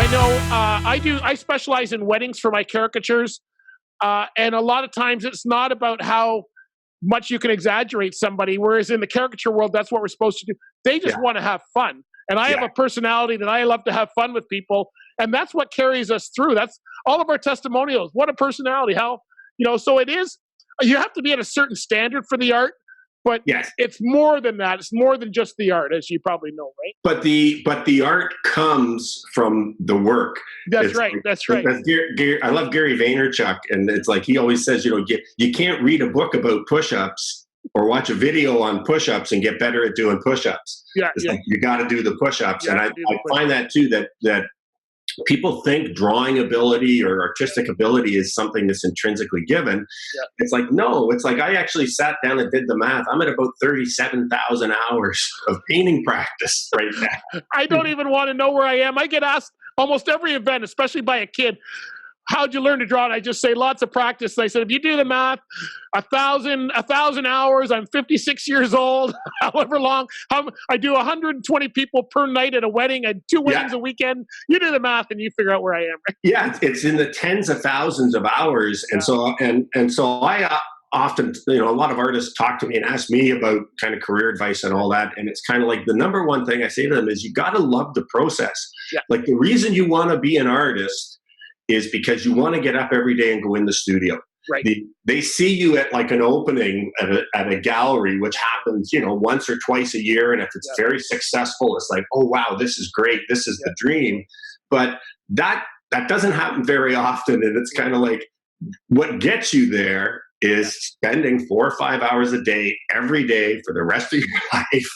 I know I specialize in weddings for my caricatures. And a lot of times it's not about how much you can exaggerate somebody, whereas in the caricature world, that's what we're supposed to do. They just want to have fun. And I have a personality that I love to have fun with people. And that's what carries us through. That's all of our testimonials. What a personality. How, so it is, you have to be at a certain standard for the art. But it's more than that. It's more than just the art, as you probably know, right? But the art comes from the work. That's right. I love Gary Vaynerchuk, and it's like he always says, you can't read a book about push-ups or watch a video on push-ups and get better at doing push-ups. Like you got to do the push-ups, and I find that too that people think drawing ability or artistic ability is something that's intrinsically given. It's like, no, it's like I actually sat down and did the math. I'm at about 37,000 hours of painting practice right now. I don't even want to know where I am. I get asked almost every event, especially by a kid, how'd you learn to draw? And I just say lots of practice. And I said, if you do the math, 1,000 hours, I'm 56 years old, however long, I do 120 people per night at a wedding and 2 weddings a weekend. You do the math and you figure out where I am. Yeah, it's in the tens of thousands of hours. And so I often, a lot of artists talk to me and ask me about kind of career advice and all that. And it's kind of like the number one thing I say to them is you got to love the process. Like the reason you want to be an artist is because you want to get up every day and go in the studio. Right. They see you at like an opening at a gallery, which happens, once or twice a year. And if it's very successful, it's like, oh, wow, this is great. This is the dream. But that doesn't happen very often. And it's kind of like what gets you there is spending 4 or 5 hours a day, every day for the rest of your life.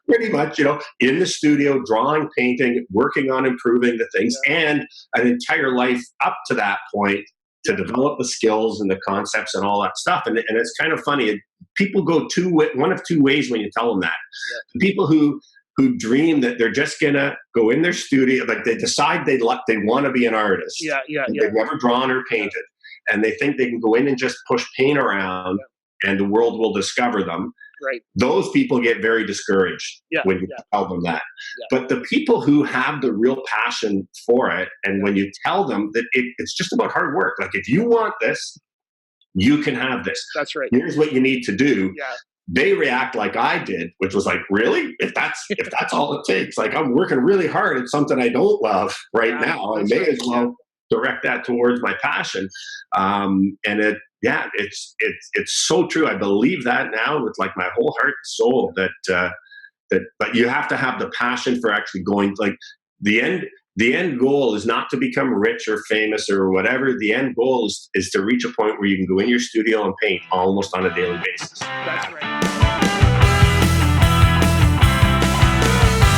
Pretty much, in the studio, drawing, painting, working on improving the things, and an entire life up to that point to develop the skills and the concepts and all that stuff. And it's kind of funny. People go one of two ways when you tell them that. The people who dream that they're just gonna go in their studio, like they decide they want to be an artist. They've never drawn or painted, and they think they can go in and just push paint around, and the world will discover them. Right. Those people get very discouraged when you tell them that. But the people who have the real passion for it, and when you tell them that it's just about hard work, like if you want this, you can have this. That's right. Here's what you need to do. They react like I did, which was like, really? If that's all it takes, like I'm working really hard at something I don't love right now. I may as well direct that towards my passion. And it's so true. I believe that now with like my whole heart and soul but you have to have the passion for actually going, like the end goal is not to become rich or famous or whatever. The end goal is to reach a point where you can go in your studio and paint almost on a daily basis. That's right.